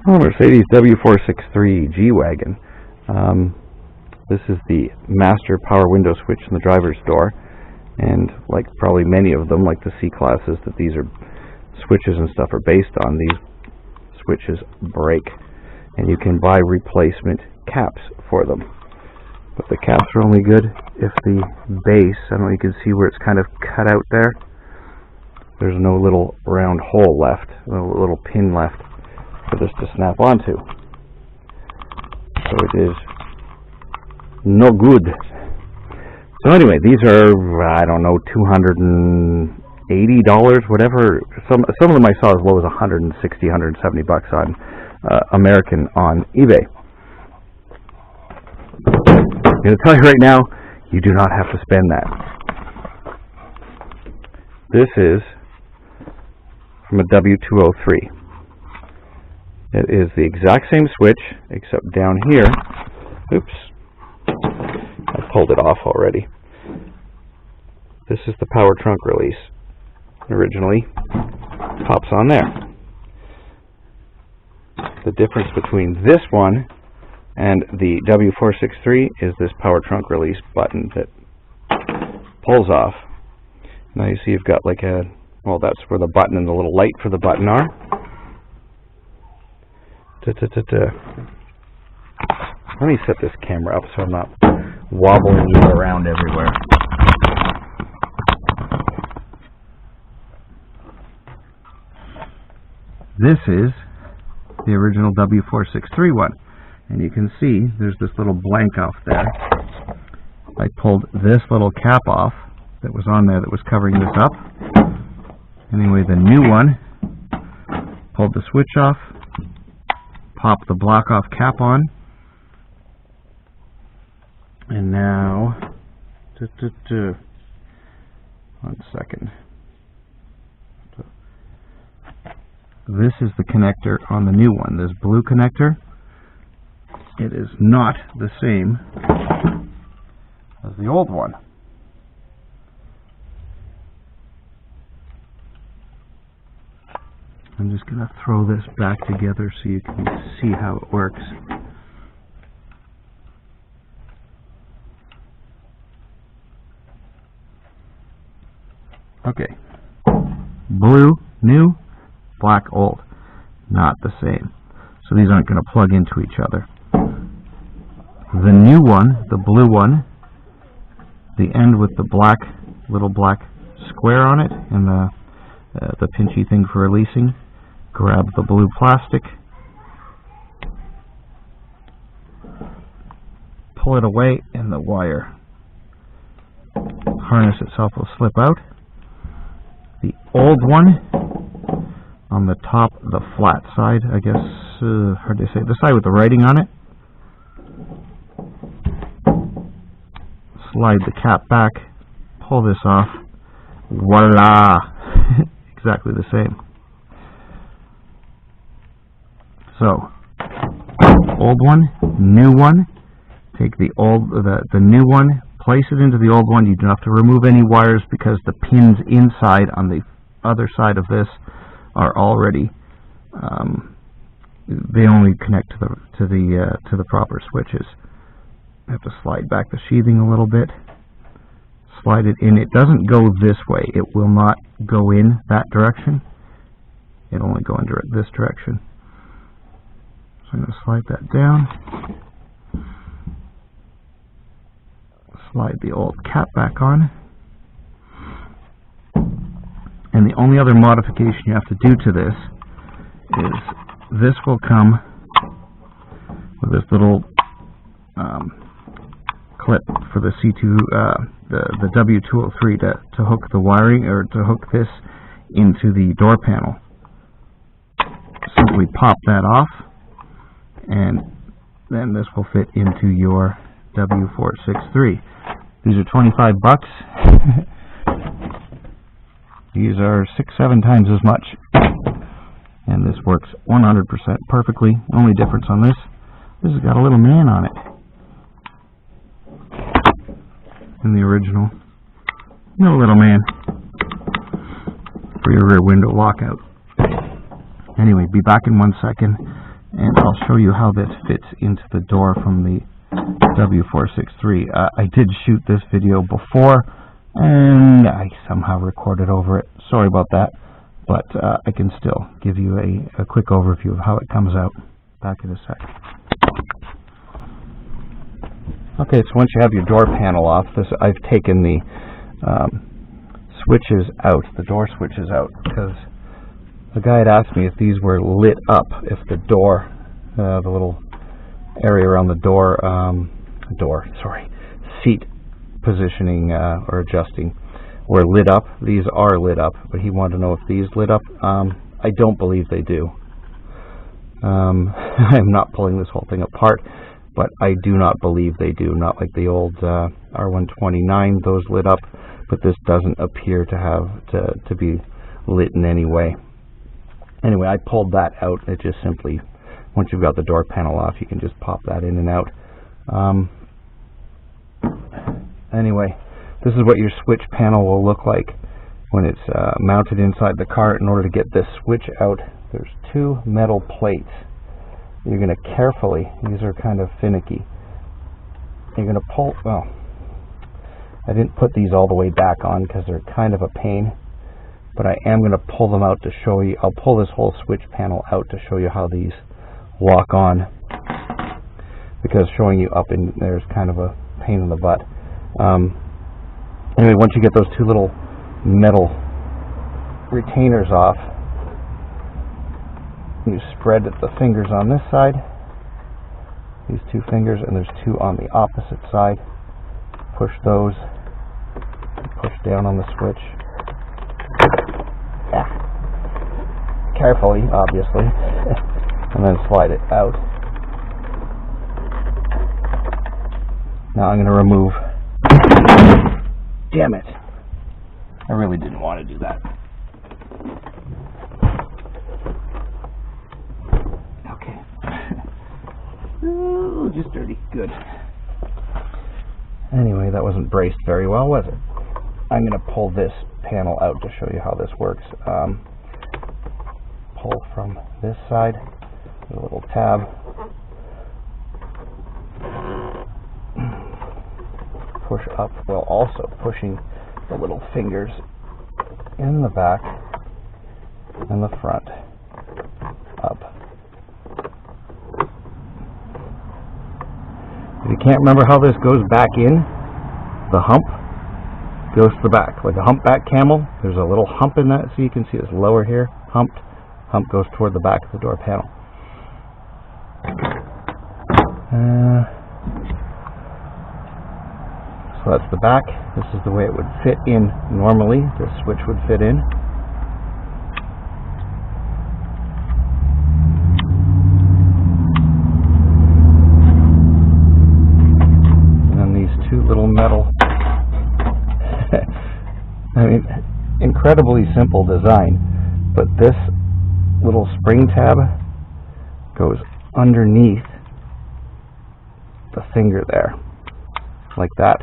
Well, Mercedes W463 G-wagon. This is the master power window switch in the driver's door, and like probably many of them, like the C-classes that these are switches and stuff are based on, these switches break, and you can buy replacement caps for them. But the caps are only good if the base, I don't know, you can see where it's kind of cut out there. There's no little round hole left, no little pin left for this to snap onto. So it is no good. So anyway, these are, I don't know, $280, whatever. Some of them I saw as low as $160, $170 on American on eBay. I'm going to tell you right now, you do not have to spend that. This is from a W203. It is the exact same switch, except down here, oops, I pulled it off already. This is the power trunk release. Originally, pops on there. The difference between this one and the W463 is this power trunk release button that pulls off. Now you see you've got like a, well, that's where the button and the little light for the button are. Let me set this camera up so I'm not wobbling you around everywhere. This is the original W463 one, and you can see there's this little blank off there. I pulled this little cap off that was on there that was covering this up. Anyway, the new one, pulled the switch off, pop the block off cap on, and now, one second. This is the connector on the new one, this blue connector. It is not the same as the old one. I'm just going to throw this back together so you can see how it works. Okay. Blue, new, black, old. Not the same. So these aren't going to plug into each other. The new one, the blue one, the end with the black, little black square on it, and the pinchy thing for releasing. Grab the blue plastic, pull it away, and the wire harness itself will slip out. The old one on the top, the flat side, I guess, hard to say, the side with the writing on it. Slide the cap back, pull this off, voila, exactly the same. So, old one, new one. Take the new one, place it into the old one. You don't have to remove any wires because the pins inside on the other side of this are already they only connect to the proper switches. I have to slide back the sheathing a little bit. Slide it in. It doesn't go this way. It will not go in that direction. It'll only go in this direction. So I'm going to slide that down. Slide the old cap back on. And the only other modification you have to do to this is this will come with this little clip for the C2, the W203 to hook the wiring, or to hook this into the door panel. Simply pop that off, and then this will fit into your W463. These are $25. These are 6-7 times as much, and this works 100% perfectly. Only difference on this has got a little man on it. In the original, no little man for your rear window lockout. Anyway, be back in 1 second. and I'll show you how this fits into the door from the W463. I did shoot this video before, and I somehow recorded over it. Sorry about that, but I can still give you a quick overview of how it comes out. Back in a sec. Okay, so once you have your door panel off, I've taken the switches out, the door switches out, because the guy had asked me if these were lit up, if the door, the little area around the seat positioning or adjusting were lit up. These are lit up, but he wanted to know if these lit up. I don't believe they do. I'm not pulling this whole thing apart, but I do not believe they do. Not like the old R129, those lit up, but this doesn't appear to have to be lit in any way. Anyway, I pulled that out. It just simply, once you've got the door panel off, you can just pop that in and out. Anyway, this is what your switch panel will look like when it's mounted inside the car. In order to get this switch out, there's two metal plates. You're going to carefully, these are kind of finicky, you're going to pull, well, I didn't put these all the way back on because they're kind of a pain, but I am going to pull them out to show you. I'll pull this whole switch panel out to show you how these lock on, because showing you up in there is kind of a pain in the butt. Anyway, once you get those two little metal retainers off, you spread the fingers on this side, these two fingers, and there's two on the opposite side. Push those, push down on the switch. Carefully, obviously, and then slide it out. Now I'm going to remove. Damn it! I really didn't want to do that. Okay. Ooh, just dirty. Good. Anyway, that wasn't braced very well, was it? I'm going to pull this panel out to show you how this works. Pull from this side, a little tab. Push up while also pushing the little fingers in the back and the front up. If you can't remember how this goes back in, the hump goes to the back. Like a humpback camel, there's a little hump in that, so you can see it's lower here, humped. Hump goes toward the back of the door panel. So that's the back. This is the way it would fit in normally. This switch would fit in. And then these two little metal, I mean, incredibly simple design, but this little spring tab goes underneath the finger there, like that,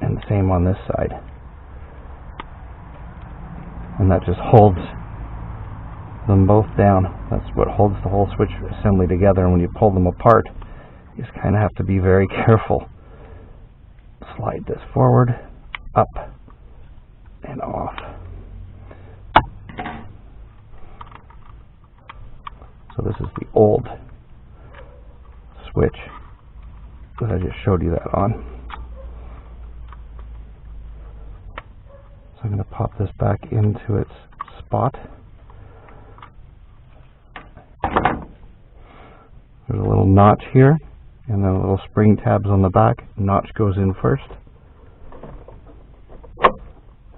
and same on this side, and that just holds them both down. That's what holds the whole switch assembly together, and when you pull them apart, you just kind of have to be very careful. Slide this forward, up, and off. So this is the old switch that I just showed you that on. So I'm going to pop this back into its spot. There's a little notch here, and then little spring tabs on the back. Notch goes in first,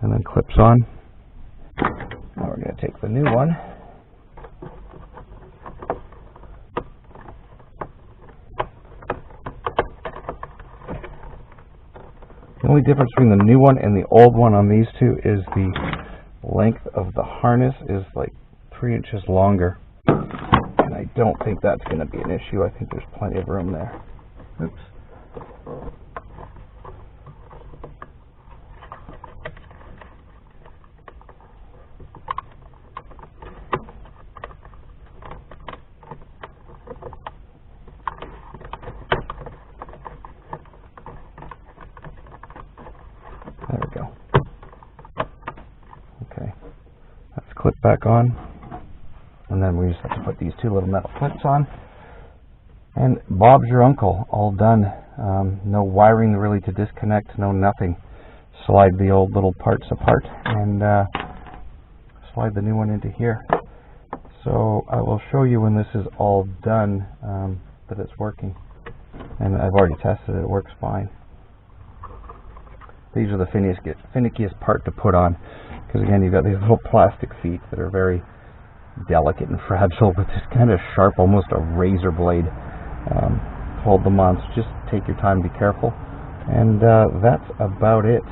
and then clips on. Now we're going to take the new one. The only difference between the new one and the old one on these two is the length of the harness is like 3 inches longer. And I don't think that's going to be an issue. I think there's plenty of room there. Oops. clip back on, and then we just have to put these two little metal clips on. And Bob's your uncle, all done. No wiring really to disconnect, no nothing. Slide the old little parts apart and slide the new one into here. So I will show you when this is all done that it's working. And I've already tested it, it works fine. These are the finickiest part to put on, because again you've got these little plastic feet that are very delicate and fragile with this kind of sharp, almost a razor blade to hold them on. So just take your time, be careful, and that's about it.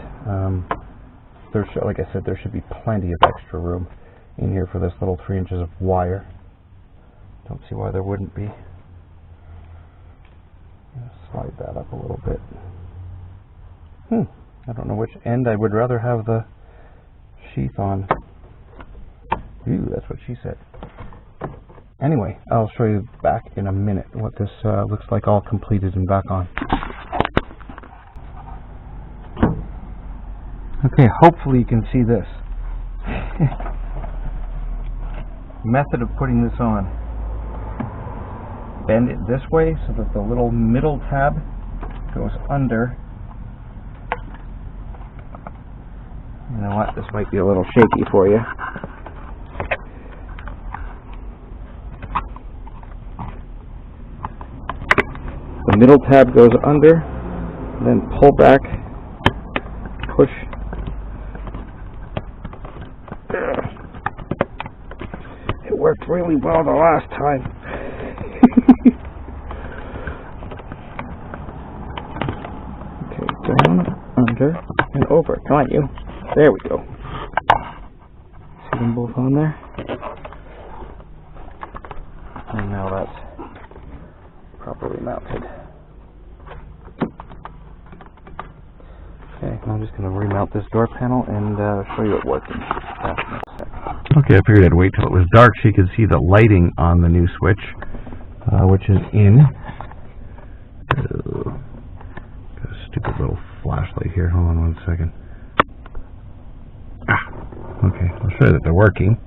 Like I said, there should be plenty of extra room in here for this little 3 inches of wire. Don't see why there wouldn't be. Slide that up a little bit. I don't know which end I would rather have the sheath on. Ooh, that's what she said. Anyway, I'll show you back in a minute what this looks like all completed and back on. Okay, hopefully you can see this. Method of putting this on. Bend it this way so that the little middle tab goes under. You know what, this might be a little shaky for you. The middle tab goes under, then pull back, push. It worked really well the last time. Okay, down, under, and over. Come on, you. There we go. See them both on there? And now that's properly mounted. Okay, I'm just going to remount this door panel and show you it working. Okay, I figured I'd wait till it was dark so you could see the lighting on the new switch, which is in. Got a stupid little flashlight here. Hold on one second. Okay, I'll show you that they're working.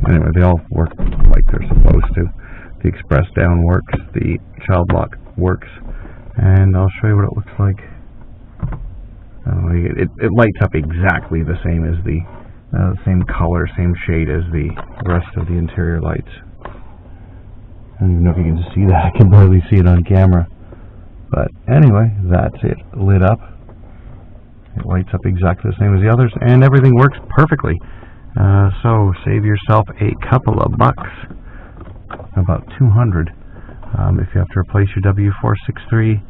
Anyway, they all work like they're supposed to. The express down works, the child lock works, and I'll show you what it looks like. It lights up exactly the same as the same color, same shade as the rest of the interior lights. I don't even know if you can see that. I can barely see it on camera. But anyway, that's it. Lit up. It lights up exactly the same as the others, and everything works perfectly. So save yourself a couple of bucks, about $200, if you have to replace your W463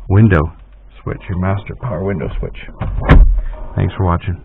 window switch, your master power window switch. Thanks for watching.